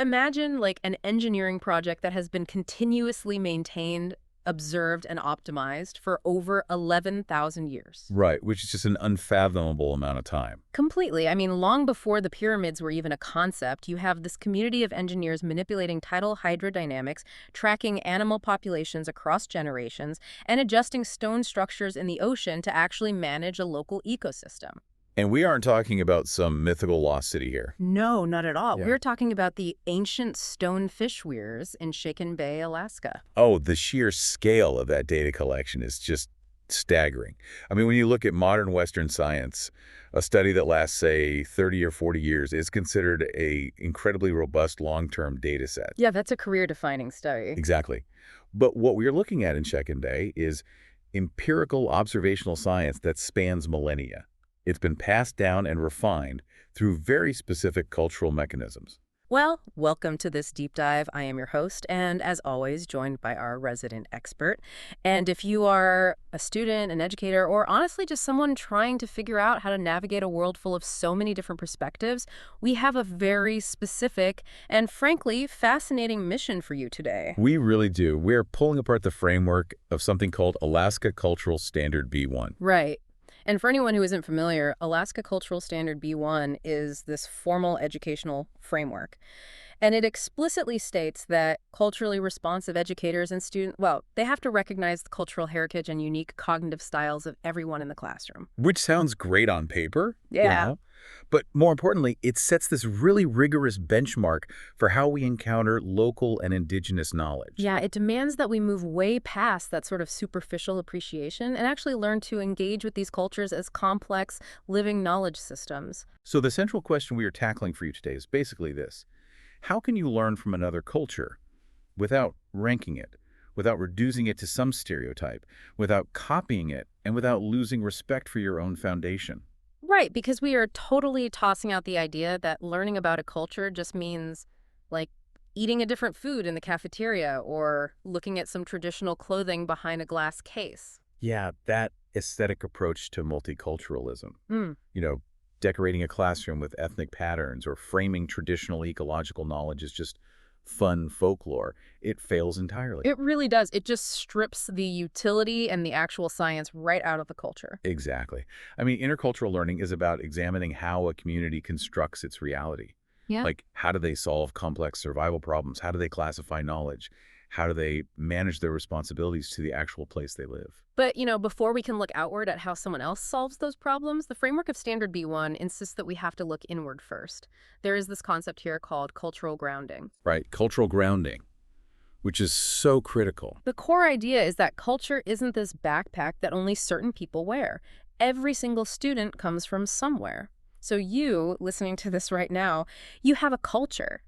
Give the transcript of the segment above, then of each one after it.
Imagine like an engineering project that has been continuously maintained, observed, and optimized for over 11,000 years. Right, which is just an unfathomable amount of time. Completely. I mean, long before the pyramids were even a concept, you have this community of engineers manipulating tidal hydrodynamics, tracking animal populations across generations, and adjusting stone structures in the ocean to actually manage a local ecosystem. And we aren't talking about some mythical lost city here. No, not at all. Yeah. We're talking about the ancient stone fish weirs in Shaken Bay, Alaska. Oh, the sheer scale of that data collection is just staggering. I mean, when you look at modern Western science, a study that lasts, say, 30 or 40 years is considered a incredibly robust long-term data set. Yeah, that's a career-defining study. Exactly. But what we're looking at in Check-in Bay is empirical observational science that spans millennia. It's been passed down and refined through very specific cultural mechanisms. Well, welcome to this deep dive. I am your host, and as always, joined by our resident expert. And if you are a student, an educator, or honestly just someone trying to figure out how to navigate a world full of so many different perspectives, we have a very specific and frankly fascinating mission for you today. We really do. We're pulling apart the framework of something called Alaska Cultural Standard B1. Right. And for anyone who isn't familiar, Alaska Cultural Standard B1 is this formal educational framework. And it explicitly states that culturally responsive educators and students, well, they have to recognize the cultural heritage and unique cognitive styles of everyone in the classroom. Which sounds great on paper. Yeah. But more importantly, it sets this really rigorous benchmark for how we encounter local and indigenous knowledge. Yeah, it demands that we move way past that sort of superficial appreciation and actually learn to engage with these cultures as complex, living knowledge systems. So the central question we are tackling for you today is basically this. How can you learn from another culture without ranking it, without reducing it to some stereotype, without copying it, and without losing respect for your own foundation? Right, because we are totally tossing out the idea that learning about a culture just means, like, eating a different food in the cafeteria or looking at some traditional clothing behind a glass case. Yeah, that aesthetic approach to multiculturalism. Mm. Decorating a classroom with ethnic patterns or framing traditional ecological knowledge is just fun folklore. It fails entirely. It really does. It just strips the utility and the actual science right out of the culture. Exactly. I mean, intercultural learning is about examining how a community constructs its reality. Yeah. Like, how do they solve complex survival problems? How do they classify knowledge? How do they manage their responsibilities to the actual place they live? But, before we can look outward at how someone else solves those problems, the framework of Standard B1 insists that we have to look inward first. There is this concept here called cultural grounding. Right, cultural grounding, which is so critical. The core idea is that culture isn't this backpack that only certain people wear. Every single student comes from somewhere. So you, listening to this right now, you have a culture.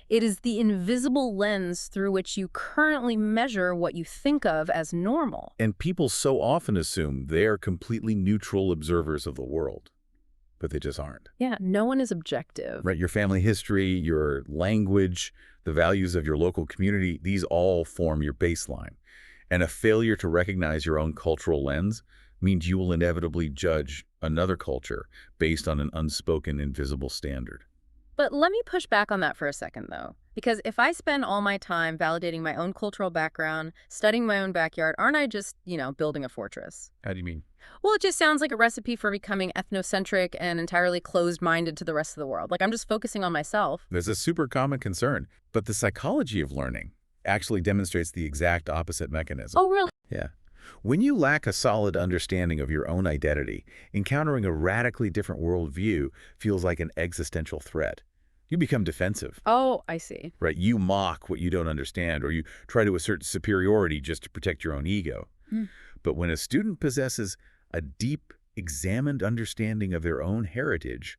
It is the invisible lens through which you currently measure what you think of as normal. And people so often assume they are completely neutral observers of the world, but they just aren't. Yeah, no one is objective. Right, your family history, your language, the values of your local community, these all form your baseline. And a failure to recognize your own cultural lens means you will inevitably judge another culture based on an unspoken, invisible standard. But let me push back on that for a second, though. Because if I spend all my time validating my own cultural background, studying my own backyard, aren't I just, building a fortress? How do you mean? Well, it just sounds like a recipe for becoming ethnocentric and entirely closed-minded to the rest of the world. Like, I'm just focusing on myself. There's a super common concern, but the psychology of learning actually demonstrates the exact opposite mechanism. Oh, really? Yeah. When you lack a solid understanding of your own identity, encountering a radically different worldview feels like an existential threat. You become defensive. Oh, I see. Right? You mock what you don't understand, or you try to assert superiority just to protect your own ego. Mm. But when a student possesses a deep, examined understanding of their own heritage,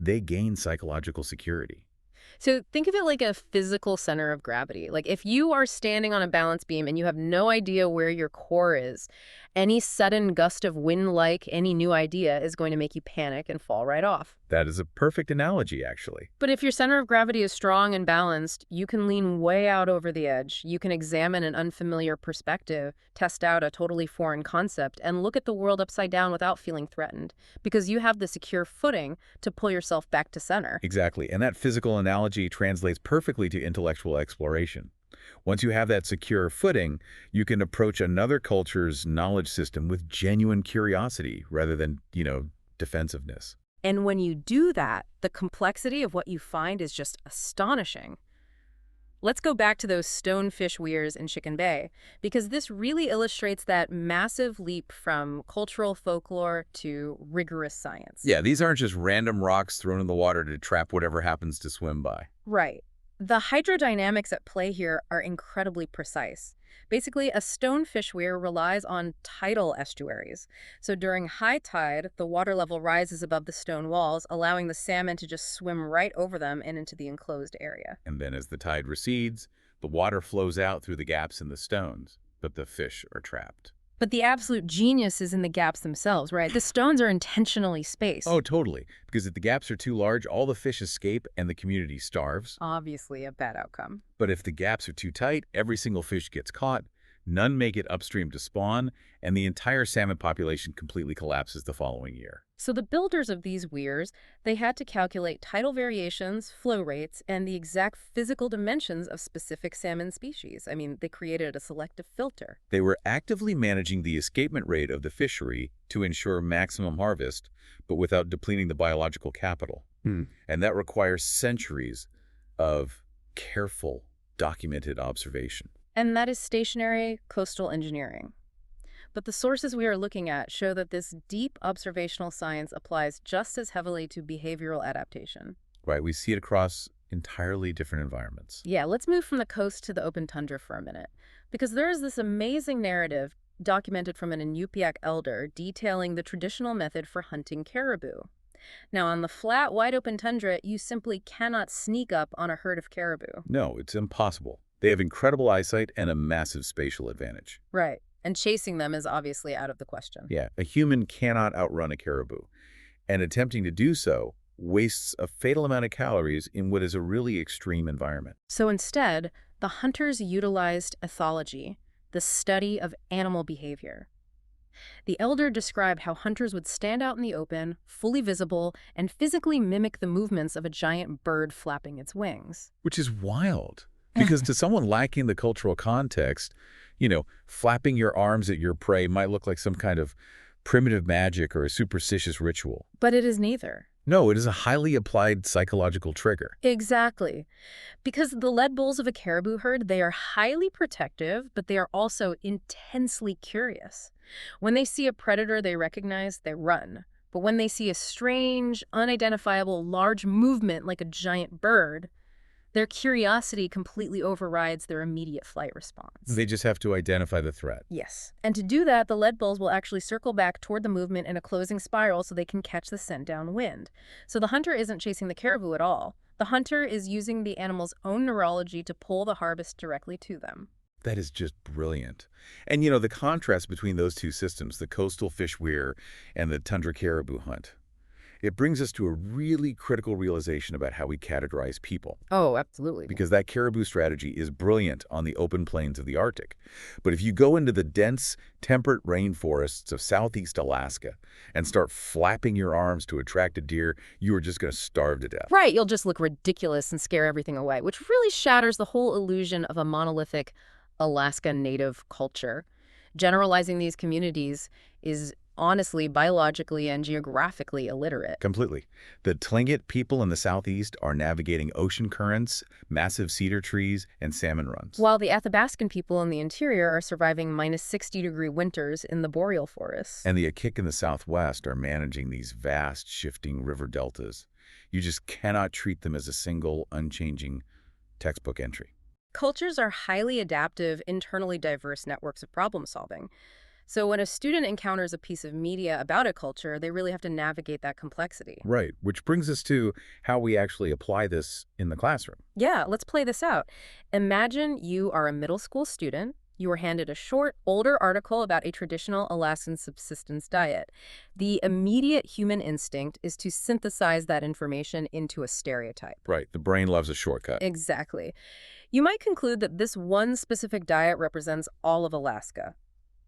they gain psychological security. So think of it like a physical center of gravity. Like if you are standing on a balance beam and you have no idea where your core is, Any sudden gust of wind like any new idea is going to make you panic and fall right off. That is a perfect analogy, actually. But if your center of gravity is strong and balanced, you can lean way out over the edge. You can examine an unfamiliar perspective, test out a totally foreign concept, and look at the world upside down without feeling threatened, because you have the secure footing to pull yourself back to center. Exactly. And that physical analogy translates perfectly to intellectual exploration. Once you have that secure footing, you can approach another culture's knowledge system with genuine curiosity rather than, defensiveness. And when you do that, the complexity of what you find is just astonishing. Let's go back to those stonefish weirs in Chicken Bay, because this really illustrates that massive leap from cultural folklore to rigorous science. Yeah, these aren't just random rocks thrown in the water to trap whatever happens to swim by. Right. The hydrodynamics at play here are incredibly precise. Basically, a stonefish weir relies on tidal estuaries. So during high tide, the water level rises above the stone walls, allowing the salmon to just swim right over them and into the enclosed area. And then as the tide recedes, the water flows out through the gaps in the stones, but the fish are trapped. But the absolute genius is in the gaps themselves, right? The stones are intentionally spaced. Oh, totally. Because if the gaps are too large, all the fish escape and the community starves. Obviously a bad outcome. But if the gaps are too tight, every single fish gets caught, none make it upstream to spawn, and the entire salmon population completely collapses the following year. So the builders of these weirs, they had to calculate tidal variations, flow rates, and the exact physical dimensions of specific salmon species. I mean, they created a selective filter. They were actively managing the escapement rate of the fishery to ensure maximum harvest, but without depleting the biological capital. And that requires centuries of careful, documented observation. And that is stationary coastal engineering. But the sources we are looking at show that this deep observational science applies just as heavily to behavioral adaptation. Right, we see it across entirely different environments. Yeah, let's move from the coast to the open tundra for a minute. Because there is this amazing narrative documented from an Inupiaq elder detailing the traditional method for hunting caribou. Now, on the flat, wide-open tundra, you simply cannot sneak up on a herd of caribou. No, it's impossible. They have incredible eyesight and a massive spatial advantage. Right. And chasing them is obviously out of the question. Yeah, a human cannot outrun a caribou. And attempting to do so wastes a fatal amount of calories in what is a really extreme environment. So instead, the hunters utilized ethology, the study of animal behavior. The elder described how hunters would stand out in the open, fully visible, and physically mimic the movements of a giant bird flapping its wings. Which is wild. Because to someone lacking the cultural context, flapping your arms at your prey might look like some kind of primitive magic or a superstitious ritual. But it is neither. No, it is a highly applied psychological trigger. Exactly. Because the lead bulls of a caribou herd, they are highly protective, but they are also intensely curious. When they see a predator they recognize, they run. But when they see a strange, unidentifiable, large movement like a giant bird, their curiosity completely overrides their immediate flight response. They just have to identify the threat. Yes. And to do that, the lead bulls will actually circle back toward the movement in a closing spiral so they can catch the scent downwind. So the hunter isn't chasing the caribou at all. The hunter is using the animal's own neurology to pull the harvest directly to them. That is just brilliant. And the contrast between those two systems, the coastal fish weir and the tundra caribou hunt, it brings us to a really critical realization about how we categorize people. Oh, absolutely. Because that caribou strategy is brilliant on the open plains of the Arctic. But if you go into the dense, temperate rainforests of southeast Alaska and start flapping your arms to attract a deer, you are just going to starve to death. Right, you'll just look ridiculous and scare everything away, which really shatters the whole illusion of a monolithic Alaska native culture. Generalizing these communities is honestly biologically and geographically illiterate. Completely. The Tlingit people in the southeast are navigating ocean currents, massive cedar trees, and salmon runs. While the Athabascan people in the interior are surviving minus 60-degree winters in the boreal forests. And the Akik in the southwest are managing these vast, shifting river deltas. You just cannot treat them as a single, unchanging textbook entry. Cultures are highly adaptive, internally diverse networks of problem solving. So when a student encounters a piece of media about a culture, they really have to navigate that complexity. Right, which brings us to how we actually apply this in the classroom. Yeah, let's play this out. Imagine you are a middle school student. You were handed a short, older article about a traditional Alaskan subsistence diet. The immediate human instinct is to synthesize that information into a stereotype. Right. The brain loves a shortcut. Exactly. You might conclude that this one specific diet represents all of Alaska.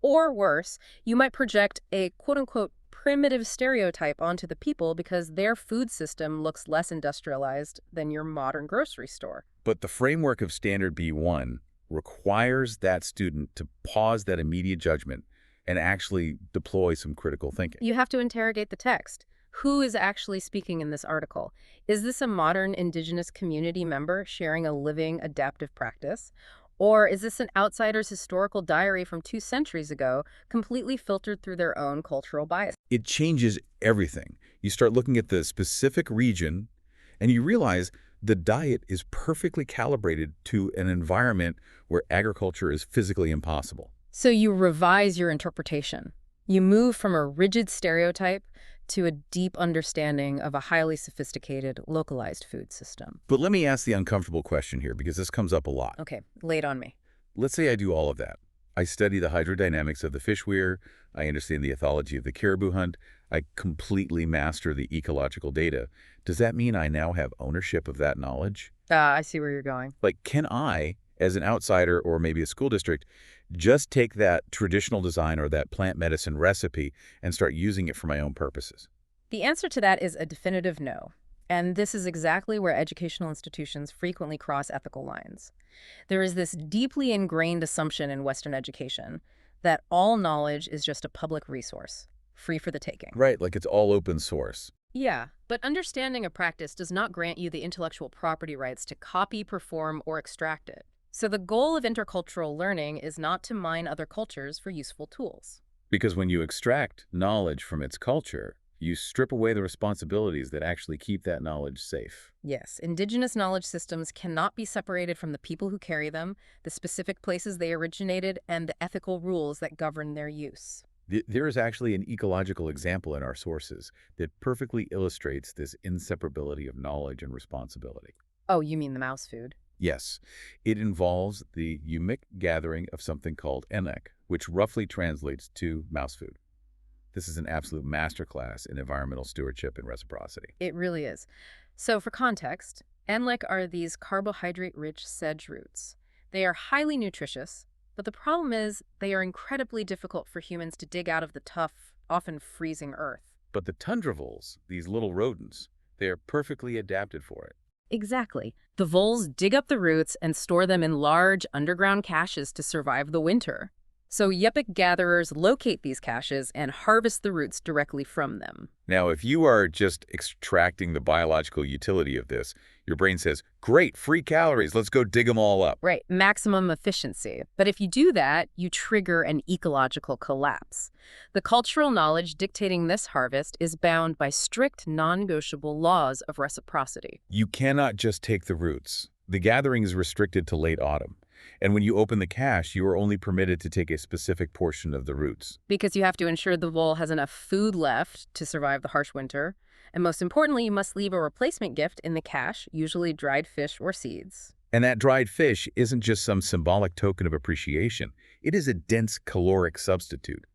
Or worse, you might project a quote-unquote primitive stereotype onto the people because their food system looks less industrialized than your modern grocery store. But the framework of Standard B1 requires that student to pause that immediate judgment and actually deploy some critical thinking. You have to interrogate the text. Who is actually speaking in this article? Is this a modern indigenous community member sharing a living, adaptive practice? Or is this an outsider's historical diary from 2 centuries ago, completely filtered through their own cultural bias? It changes everything. You start looking at the specific region, and you realize the diet is perfectly calibrated to an environment where agriculture is physically impossible. So you revise your interpretation. You move from a rigid stereotype to a deep understanding of a highly sophisticated, localized food system. But let me ask the uncomfortable question here, because this comes up a lot. Okay, lay it on me. Let's say I do all of that. I study the hydrodynamics of the fish weir, I understand the ethology of the caribou hunt, I completely master the ecological data. Does that mean I now have ownership of that knowledge? I see where you're going. Like, can I, as an outsider or maybe a school district, just take that traditional design or that plant medicine recipe and start using it for my own purposes? The answer to that is a definitive no. And this is exactly where educational institutions frequently cross ethical lines. There is this deeply ingrained assumption in Western education that all knowledge is just a public resource, free for the taking. Right, like it's all open source. Yeah, but understanding a practice does not grant you the intellectual property rights to copy, perform, or extract it. So the goal of intercultural learning is not to mine other cultures for useful tools. Because when you extract knowledge from its culture, you strip away the responsibilities that actually keep that knowledge safe. Yes, indigenous knowledge systems cannot be separated from the people who carry them, the specific places they originated, and the ethical rules that govern their use. There is actually an ecological example in our sources that perfectly illustrates this inseparability of knowledge and responsibility. Oh, you mean the mouse food? Yes, it involves the humic gathering of something called enek, which roughly translates to mouse food. This is an absolute masterclass in environmental stewardship and reciprocity. It really is. So for context, enlek are these carbohydrate-rich sedge roots. They are highly nutritious, but the problem is they are incredibly difficult for humans to dig out of the tough, often freezing earth. But the tundra voles, these little rodents, they are perfectly adapted for it. Exactly. The voles dig up the roots and store them in large underground caches to survive the winter. So yupik gatherers locate these caches and harvest the roots directly from them. Now, if you are just extracting the biological utility of this, your brain says, great, free calories, let's go dig them all up. Right, maximum efficiency. But if you do that, you trigger an ecological collapse. The cultural knowledge dictating this harvest is bound by strict, non-negotiable laws of reciprocity. You cannot just take the roots. The gathering is restricted to late autumn. And when you open the cache, you are only permitted to take a specific portion of the roots. Because you have to ensure the vole has enough food left to survive the harsh winter. And most importantly, you must leave a replacement gift in the cache, usually dried fish or seeds. And that dried fish isn't just some symbolic token of appreciation. It is a dense caloric substitute.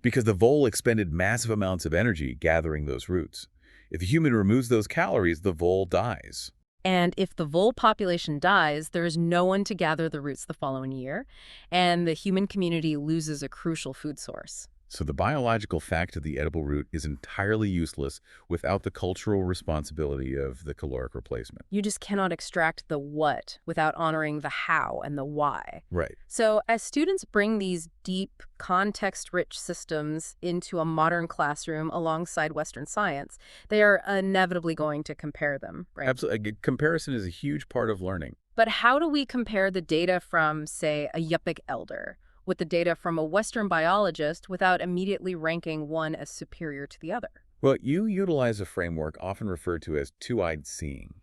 Because the vole expended massive amounts of energy gathering those roots. If a human removes those calories, the vole dies. And if the vole population dies, there is no one to gather the roots the following year, and the human community loses a crucial food source. So the biological fact of the edible root is entirely useless without the cultural responsibility of the caloric replacement. You just cannot extract the what without honoring the how and the why. Right. So as students bring these deep, context-rich systems into a modern classroom alongside Western science, they are inevitably going to compare them, right? Absolutely. Comparison is a huge part of learning. But how do we compare the data from, say, a Yupik elder with the data from a Western biologist without immediately ranking one as superior to the other? Well, you utilize a framework often referred to as two-eyed seeing.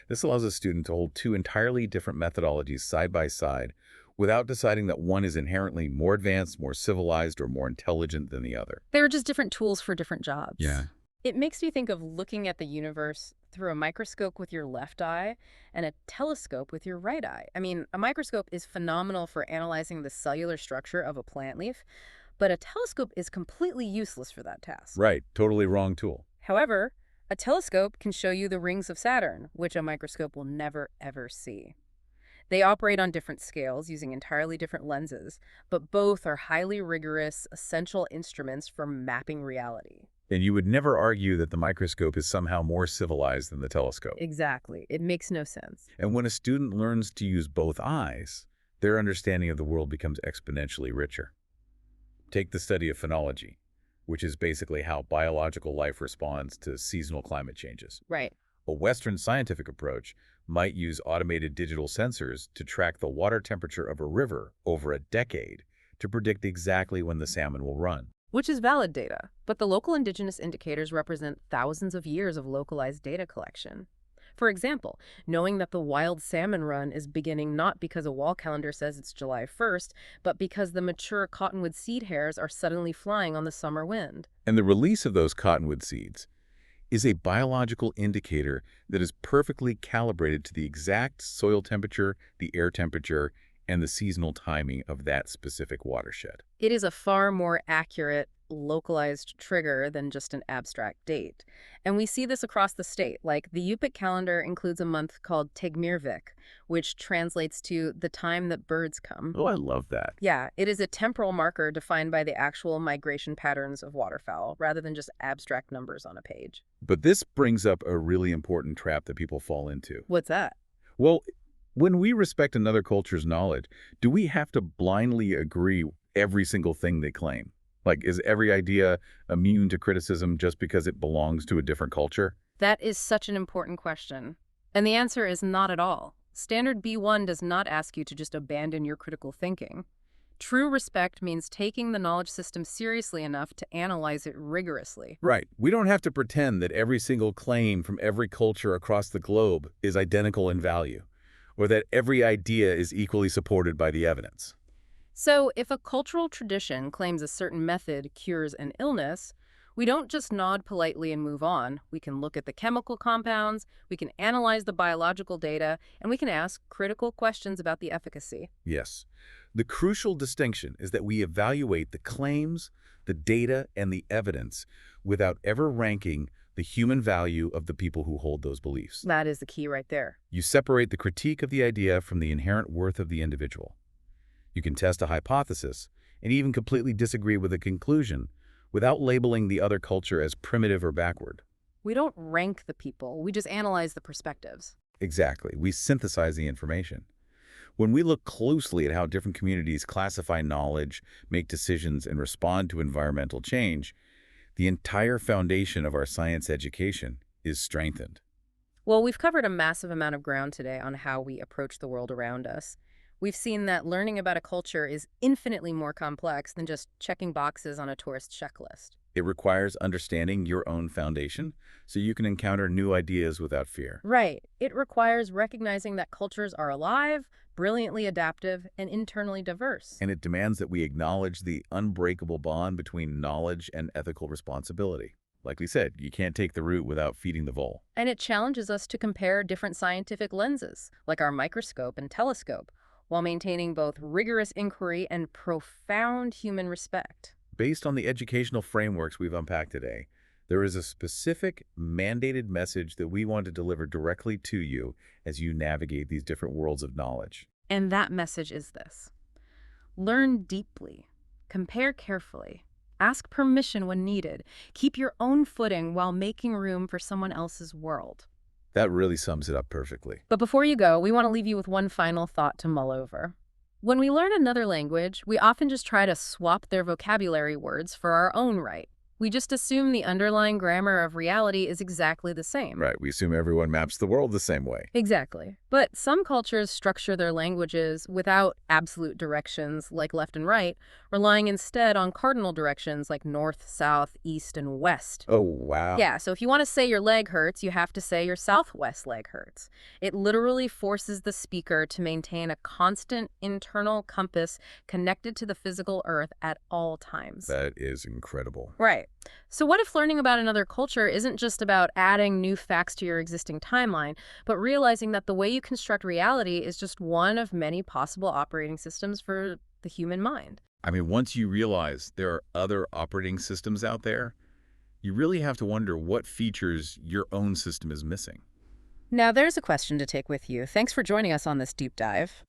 This allows a student to hold two entirely different methodologies side by side without deciding that one is inherently more advanced, more civilized, or more intelligent than the other. They're just different tools for different jobs. Yeah. It makes me think of looking at the universe through a microscope with your left eye and a telescope with your right eye. I mean, a microscope is phenomenal for analyzing the cellular structure of a plant leaf, but a telescope is completely useless for that task. Right, totally wrong tool. However, a telescope can show you the rings of Saturn, which a microscope will never, ever see. They operate on different scales using entirely different lenses, but both are highly rigorous, essential instruments for mapping reality. And you would never argue that the microscope is somehow more civilized than the telescope. Exactly. It makes no sense. And when a student learns to use both eyes, their understanding of the world becomes exponentially richer. Take the study of phenology, which is basically how biological life responds to seasonal climate changes. Right. A Western scientific approach might use automated digital sensors to track the water temperature of a river over a decade to predict exactly when the salmon will run. Which is valid data, but the local indigenous indicators represent thousands of years of localized data collection. For example, knowing that the wild salmon run is beginning not because a wall calendar says it's July 1st, but because the mature cottonwood seed hairs are suddenly flying on the summer wind. And the release of those cottonwood seeds is a biological indicator that is perfectly calibrated to the exact soil temperature, the air temperature, and the seasonal timing of that specific watershed. It is a far more accurate, localized trigger than just an abstract date. And we see this across the state. Like, the Yupik calendar includes a month called Tegmirvik, which translates to the time that birds come. Oh, I love that. Yeah, it is a temporal marker defined by the actual migration patterns of waterfowl, rather than just abstract numbers on a page. But this brings up a really important trap that people fall into. What's that? Well, when we respect another culture's knowledge, do we have to blindly agree every single thing they claim? Like, is every idea immune to criticism just because it belongs to a different culture? That is such an important question. And the answer is not at all. Standard B1 does not ask you to just abandon your critical thinking. True respect means taking the knowledge system seriously enough to analyze it rigorously. Right. We don't have to pretend that every single claim from every culture across the globe is identical in value, or that every idea is equally supported by the evidence. So, if a cultural tradition claims a certain method cures an illness, we don't just nod politely and move on. We can look at the chemical compounds, we can analyze the biological data, and we can ask critical questions about the efficacy. Yes. The crucial distinction is that we evaluate the claims, the data, and the evidence without ever ranking the human value of the people who hold those beliefs. That is the key right there. You separate the critique of the idea from the inherent worth of the individual. You can test a hypothesis and even completely disagree with a conclusion without labeling the other culture as primitive or backward. We don't rank the people, we just analyze the perspectives. Exactly. We synthesize the information. When we look closely at how different communities classify knowledge, make decisions, and respond to environmental change, the entire foundation of our science education is strengthened. Well, we've covered a massive amount of ground today on how we approach the world around us. We've seen that learning about a culture is infinitely more complex than just checking boxes on a tourist checklist. It requires understanding your own foundation so you can encounter new ideas without fear. Right. It requires recognizing that cultures are alive, brilliantly adaptive, and internally diverse. And it demands that we acknowledge the unbreakable bond between knowledge and ethical responsibility. Like we said, you can't take the root without feeding the vole. And it challenges us to compare different scientific lenses, like our microscope and telescope, while maintaining both rigorous inquiry and profound human respect. Based on the educational frameworks we've unpacked today, there is a specific mandated message that we want to deliver directly to you as you navigate these different worlds of knowledge. And that message is this: learn deeply, compare carefully, ask permission when needed, keep your own footing while making room for someone else's world. That really sums it up perfectly. But before you go, we want to leave you with one final thought to mull over. When we learn another language, we often just try to swap their vocabulary words for our own right. We just assume the underlying grammar of reality is exactly the same. Right, we assume everyone maps the world the same way. Exactly. But some cultures structure their languages without absolute directions like left and right, relying instead on cardinal directions like north, south, east, and west. Oh, wow. Yeah, so if you want to say your leg hurts, you have to say your southwest leg hurts. It literally forces the speaker to maintain a constant internal compass connected to the physical earth at all times. That is incredible. Right. Right. So what if learning about another culture isn't just about adding new facts to your existing timeline, but realizing that the way you construct reality is just one of many possible operating systems for the human mind? I mean, once you realize there are other operating systems out there, you really have to wonder what features your own system is missing. Now, there's a question to take with you. Thanks for joining us on this deep dive.